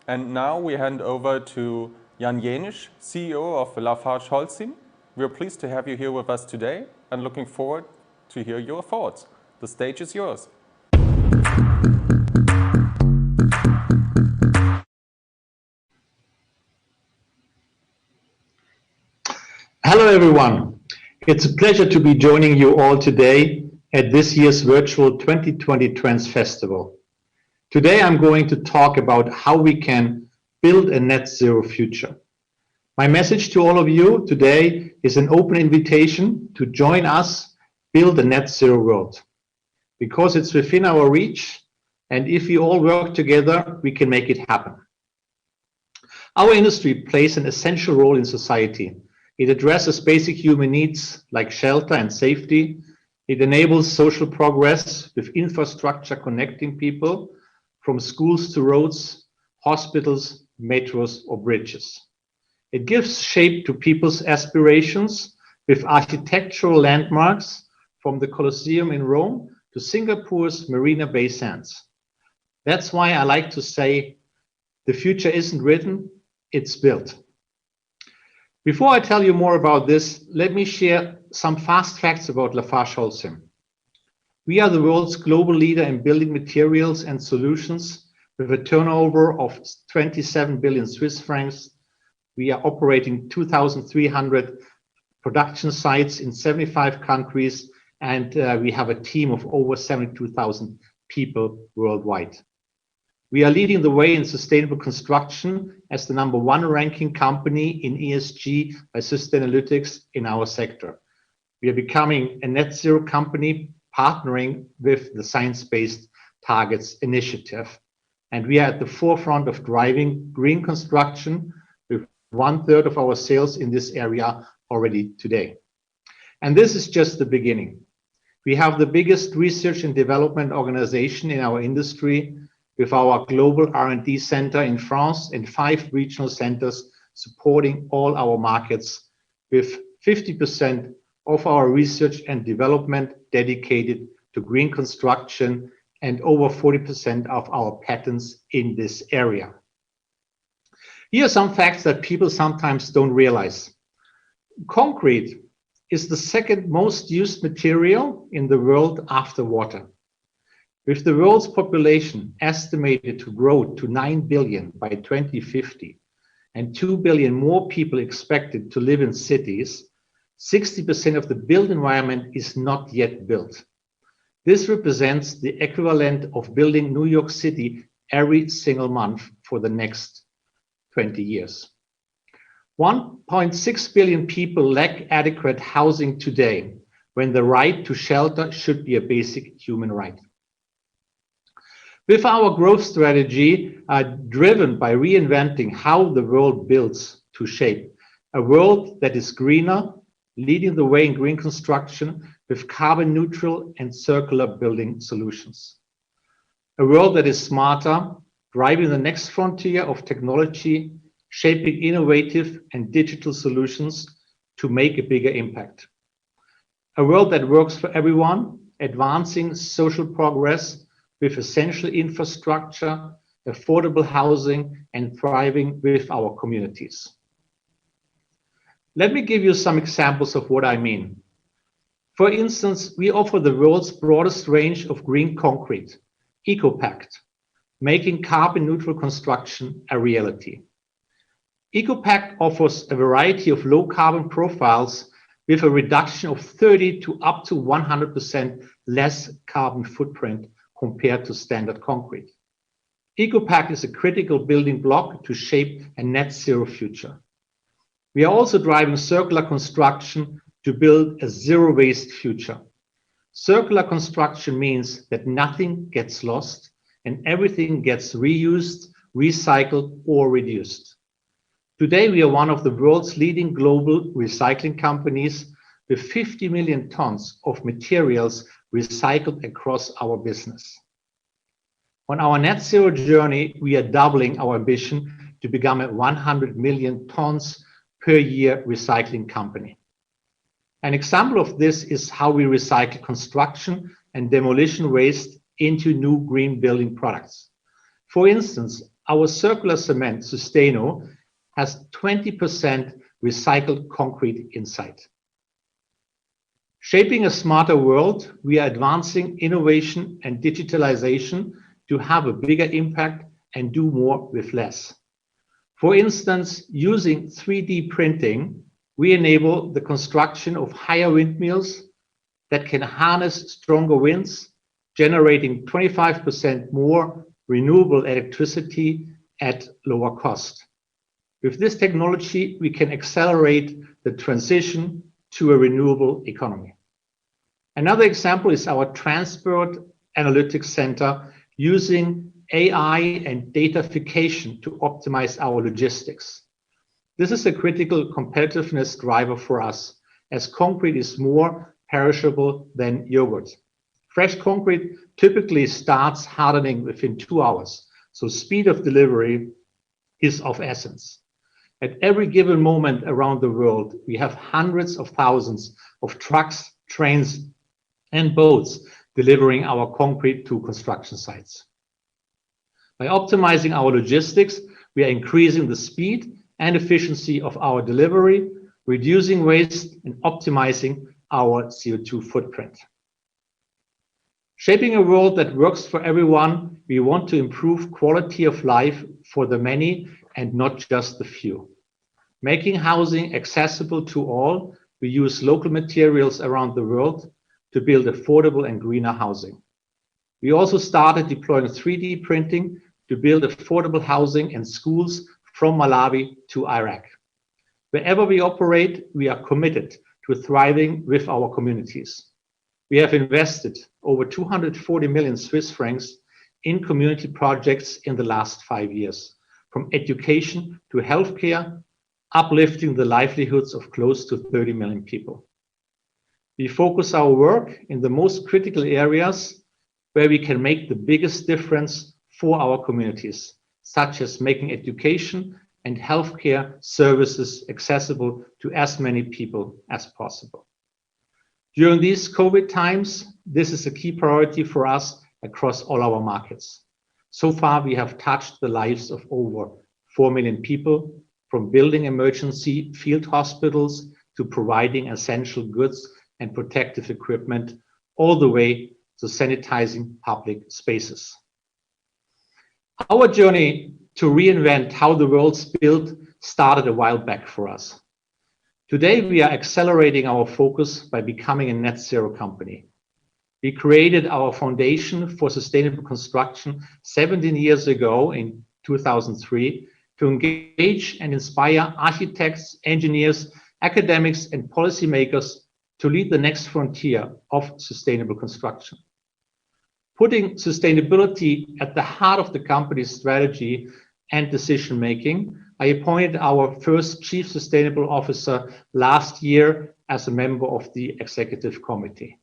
And now we hand over to Jan Jenisch, CEO of LafargeHolcim. We're pleased to have you here with us today and looking forward to hear your thoughts. The stage is yours. Hello everyone. It's a pleasure to be joining you all today at this year's virtual 2020 Trends Festival. Today I'm going to talk about how we can build a net zero future. My message to all of you today is an open invitation to join us build a net zero world, because it's within our reach, and if we all work together, we can make it happen. Our industry plays an essential role in society. It addresses basic human needs like shelter and safety. It enables social progress with infrastructure connecting people from schools to roads, hospitals, metros or bridges. It gives shape to people's aspirations with architectural landmarks from the Colosseum in Rome to Singapore's Marina Bay Sands. That's why I like to say the future isn't written, it's built. Before I tell you more about this, let me share some fast facts about LafargeHolcim. We are the world's global leader in building materials and solutions with a turnover of 27 billion Swiss francs. We are operating 2,300 production sites in 75 countries, and we have a team of over 72,000 people worldwide. We are leading the way in sustainable construction as the #1 ranking company in ESG by Sustainalytics in our sector. We are becoming a net zero company partnering with the Science Based Targets Initiative. And we are at the forefront of driving green construction with 1/3 of our sales in this area already today. And this is just the beginning. We have the biggest research and development organization in our industry, with our global R&D center in France and 5 regional centers supporting all our markets, with 50% of our research and development dedicated to green construction and over 40% of our patents in this area. Here are some facts that people sometimes don't realize. Concrete is the second most used material in the world after water. With the world's population estimated to grow to 9 billion by 2050 and 2 billion more people expected to live in cities, 60% of the built environment is not yet built. This represents the equivalent of building New York City every single month for the next 20 years. 1.6 billion people lack adequate housing today, when the right to shelter should be a basic human right. With our growth strategy driven by reinventing how the world builds to shape a world that is greener, leading the way in green construction with carbon neutral and circular building solutions. A world that is smarter, driving the next frontier of technology, shaping innovative and digital solutions to make a bigger impact. A world that works for everyone, advancing social progress with essential infrastructure, affordable housing, and thriving with our communities. Let me give you some examples of what I mean. For instance, we offer the world's broadest range of green concrete, EcoPact, making carbon neutral construction a reality. EcoPact offers a variety of low carbon profiles with a reduction of 30 to up to 100% less carbon footprint compared to standard concrete. EcoPact is a critical building block to shape a net zero future. We are also driving circular construction to build a zero waste future. Circular construction means that nothing gets lost and everything gets reused, recycled, or reduced. Today, we are one of the world's leading global recycling companies with 50 million tons of materials recycled across our business. On our net zero journey, we are doubling our ambition to become a 100 million tons per year recycling company. An example of this is how we recycle construction and demolition waste into new green building products. For instance, Our circular cement, Susteno, has 20% recycled concrete inside. Shaping a smarter world, we are advancing innovation and digitalization to have a bigger impact and do more with less. For instance, using 3D printing, we enable the construction of higher windmills that can harness stronger winds, generating 25% more renewable electricity at lower cost. With this technology, we can accelerate the transition to a renewable economy. Another example is our Transport Analytics Center using AI and datafication to optimize our logistics. This is a critical competitiveness driver for us, as concrete is more perishable than yogurt. Fresh concrete typically starts hardening within 2 hours, so speed of delivery is of essence. At every given moment around the world, we have hundreds of thousands of trucks, trains, and boats delivering our concrete to construction sites. By optimizing our logistics, we are increasing the speed and efficiency of our delivery, reducing waste, and optimizing our CO2 footprint. Shaping a world that works for everyone, we want to improve quality of life for the many and not just the few. Making housing accessible to all, we use local materials around the world to build affordable and greener housing. We also started deploying 3D printing to build affordable housing and schools from Malawi to Iraq. Wherever we operate, we are committed to thriving with our communities. We have invested over 240 million Swiss francs in community projects in the last 5 years, from education to healthcare, uplifting the livelihoods of close to 30 million people. We focus our work in the most critical areas where we can make the biggest difference for our communities, such as making education and healthcare services accessible to as many people as possible. During these COVID times, this is a key priority for us across all our markets. So far, we have touched the lives of over 4 million people, from building emergency field hospitals to providing essential goods and protective equipment, all the way to sanitizing public spaces. Our journey to reinvent how the world's built started a while back for us. Today, we are accelerating our focus by becoming a net zero company. We created our foundation for sustainable construction 17 years ago in 2003 to engage and inspire architects, engineers, academics, and policymakers to lead the next frontier of sustainable construction. Putting sustainability at the heart of the company's strategy and decision-making, I appointed our first Chief Sustainable Officer last year as a member of the Executive Committee.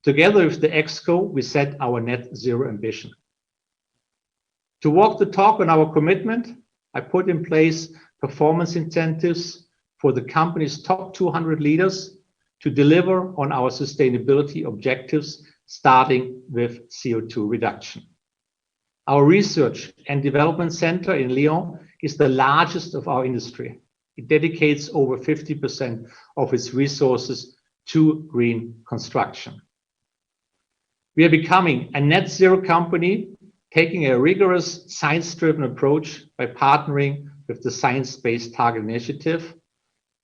Together with the ExCo, we set our net zero ambition. To walk the talk on our commitment, I put in place performance incentives for the company's top 200 leaders to deliver on our sustainability objectives, starting with CO2 reduction. Our Research and Development Center in Lyon is the largest of our industry. It dedicates over 50% of its resources to green construction. We are becoming a net zero company, taking a rigorous science-driven approach by partnering with the Science Based Targets initiative.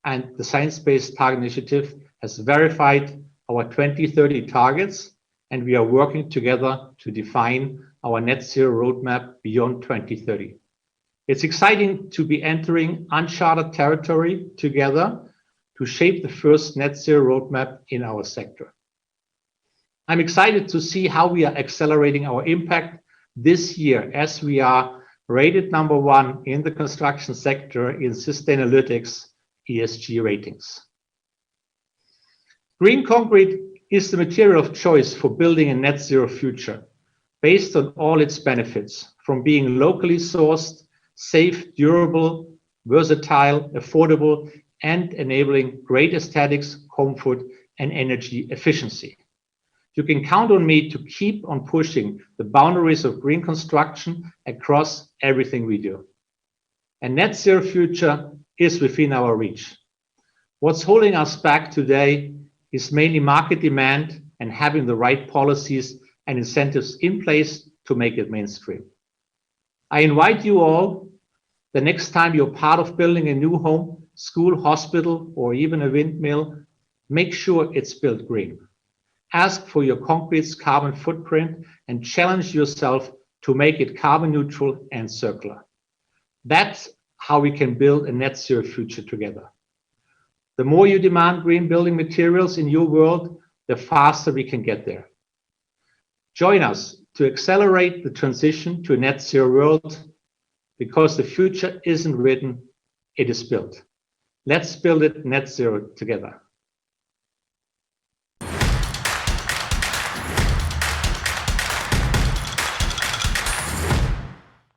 And the Science Based Targets initiative has verified our 2030 targets, and we are working together to define our net zero roadmap beyond 2030. It's exciting to be entering uncharted territory together to shape the first net zero roadmap in our sector. I'm excited to see how we are accelerating our impact this year, as we are rated #1 in the construction sector in Sustainalytics ESG ratings. Green concrete is the material of choice for building a net zero future, based on all its benefits, from being locally sourced, safe, durable, versatile, affordable, and enabling great aesthetics, comfort, and energy efficiency. You can count on me to keep on pushing the boundaries of green construction across everything we do. A net zero future is within our reach. What's holding us back today is mainly market demand and having the right policies and incentives in place to make it mainstream. I invite you all, the next time you're part of building a new home, school, hospital, or even a windmill, make sure it's built green. Ask for your concrete's carbon footprint and challenge yourself to make it carbon neutral and circular. That's how we can build a net zero future together. The more you demand green building materials in your world, the faster we can get there. Join us to accelerate the transition to a net zero world, because the future isn't written, it is built. Let's build it net zero together.